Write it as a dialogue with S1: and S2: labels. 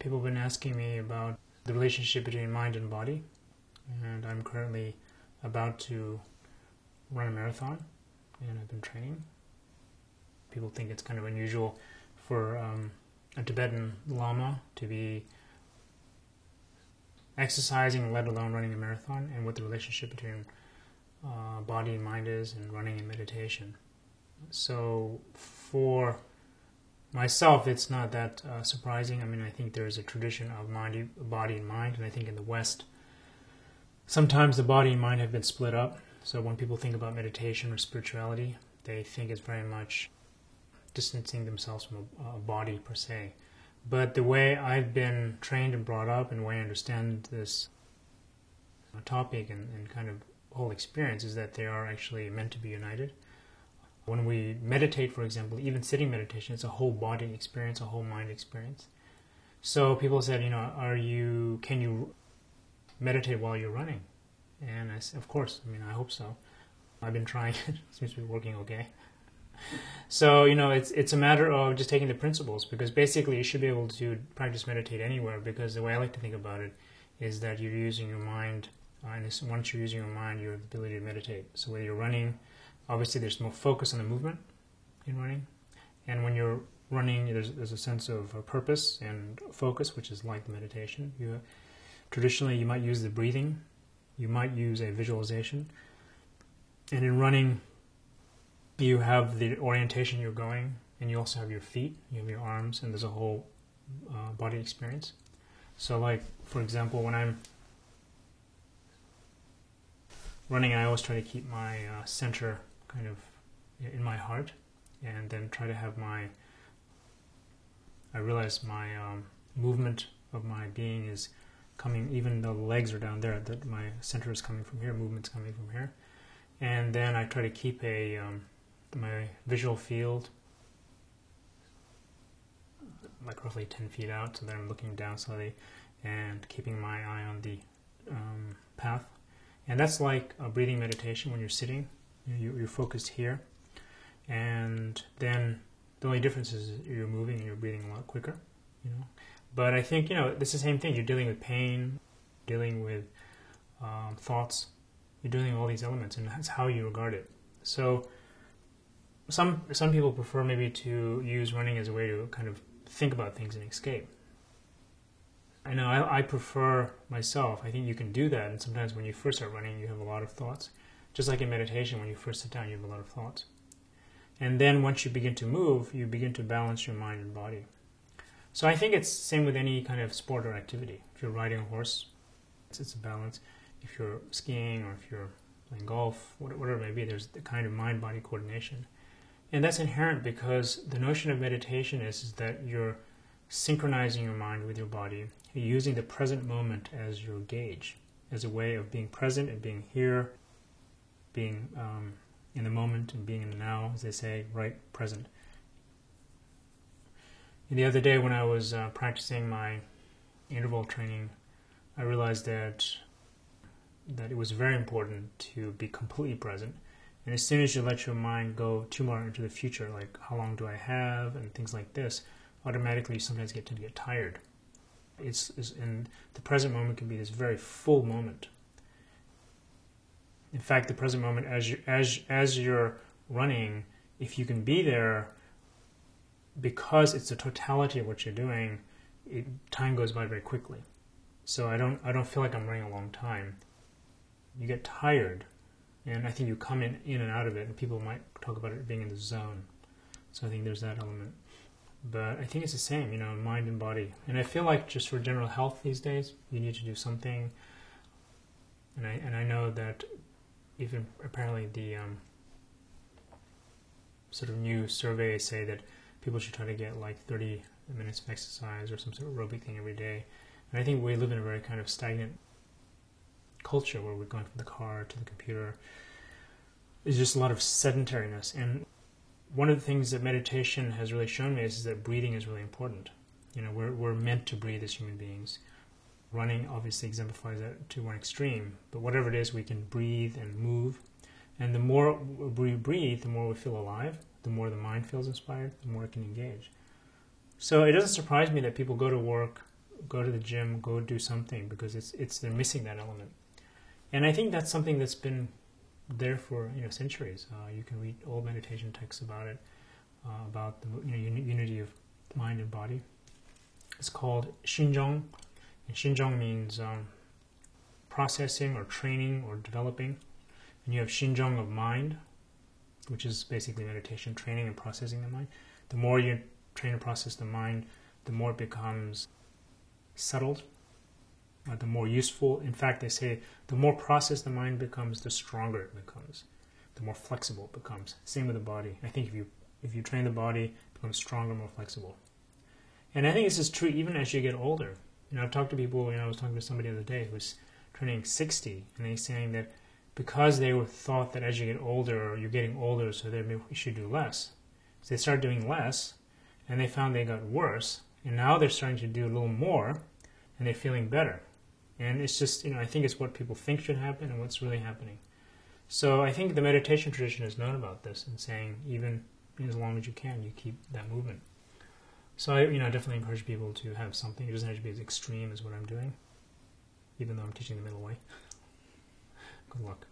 S1: People have been asking me about the relationship between mind and body, and I'm currently about to run a marathon, and I've been training. People think it's kind of unusual for a Tibetan Lama to be exercising, let alone running a marathon, and what the relationship between body and mind is, and running and meditation. So for myself, it's not that surprising. I mean, I think there is a tradition of body and mind, and I think in the West, sometimes the body and mind have been split up. So when people think about meditation or spirituality, they think it's very much distancing themselves from a body per se. But the way I've been trained and brought up, and the way I understand this topic and kind of whole experience, is that they are actually meant to be united. When we meditate, for example, even sitting meditation, it's a whole body experience, a whole mind experience. So people said, can you meditate while you're running? And I said, of course. I mean, I hope so. I've been trying. It seems to be working okay. So, it's a matter of just taking the principles, because basically you should be able to practice meditate anywhere, because the way I like to think about it is that you're using your mind, and once you're using your mind, you have the ability to meditate. So whether you're running, obviously there's more focus on the movement in running, and when you're running, there's a sense of purpose and focus, which is like the meditation. Traditionally, you might use the breathing, you might use a visualization, and in running, you have the orientation you're going, and you also have your feet, you have your arms, and there's a whole body experience. So like, for example, when I'm running, I always try to keep my center kind of in my heart, and then try to have I realize my movement of my being is coming, even though the legs are down there, that my center is coming from here, movement's coming from here. And then I try to keep my visual field like roughly 10 feet out, so that I'm looking down slowly and keeping my eye on the path. And that's like a breathing meditation. When you're sitting, you're focused here, and then the only difference is you're moving and you're breathing a lot quicker, But I think, it's the same thing. You're dealing with pain, dealing with thoughts, you're dealing with all these elements, and that's how you regard it. So some people prefer maybe to use running as a way to kind of think about things and escape. I know I prefer myself. I think you can do that, and sometimes when you first start running, you have a lot of thoughts. Just like in meditation, when you first sit down, you have a lot of thoughts. And then once you begin to move, you begin to balance your mind and body. So I think it's the same with any kind of sport or activity. If you're riding a horse, it's a balance. If you're skiing or if you're playing golf, whatever it may be, there's the kind of mind-body coordination. And that's inherent because the notion of meditation is that you're synchronizing your mind with your body. You're using the present moment as your gauge, as a way of being present and being here, being in the moment and being in the now, as they say, right, present. And the other day when I was practicing my interval training, I realized that it was very important to be completely present. And as soon as you let your mind go too far into the future, like how long do I have and things like this, automatically you sometimes tend to get tired. And the present moment can be this very full moment. In fact, the present moment, as you're running, if you can be there, because it's the totality of what you're doing, time goes by very quickly. So I don't feel like I'm running a long time. You get tired, and I think you come in and out of it, and people might talk about it being in the zone. So I think there's that element. But I think it's the same, mind and body. And I feel like just for general health these days, you need to do something. And I know that even apparently the sort of new surveys say that people should try to get like 30 minutes of exercise or some sort of aerobic thing every day. And I think we live in a very kind of stagnant culture where we're going from the car to the computer. There's just a lot of sedentariness. And one of the things that meditation has really shown me is that breathing is really important. We're meant to breathe as human beings. Running obviously exemplifies that to one extreme, but whatever it is, we can breathe and move. And the more we breathe, the more we feel alive, the more the mind feels inspired, the more it can engage. So it doesn't surprise me that people go to work go to the gym, go do something, because they're missing that element. And I think that's something that's been there for centuries. You can read old meditation texts about it, about the unity of mind and body. It's called Xinzhong, and Xinzhong means processing or training or developing. And you have Xinzhong of mind, which is basically meditation, training and processing the mind. The more you train and process the mind, the more it becomes settled, the more useful. In fact, they say the more processed the mind becomes, the stronger it becomes, the more flexible it becomes. Same with the body. I think if you train the body, it becomes stronger, more flexible. And I think this is true even as you get older. I've talked to people. I was talking to somebody the other day who was turning 60, and they're saying that because they were thought that as you get older, you're getting older, so they should do less. So they started doing less, and they found they got worse. And now they're starting to do a little more, and they're feeling better. And it's just, I think it's what people think should happen and what's really happening. So I think the meditation tradition is known about this and saying even as long as you can, you keep that movement. So I definitely encourage people to have something. It doesn't have to be as extreme as what I'm doing, even though I'm teaching the middle way. Good luck.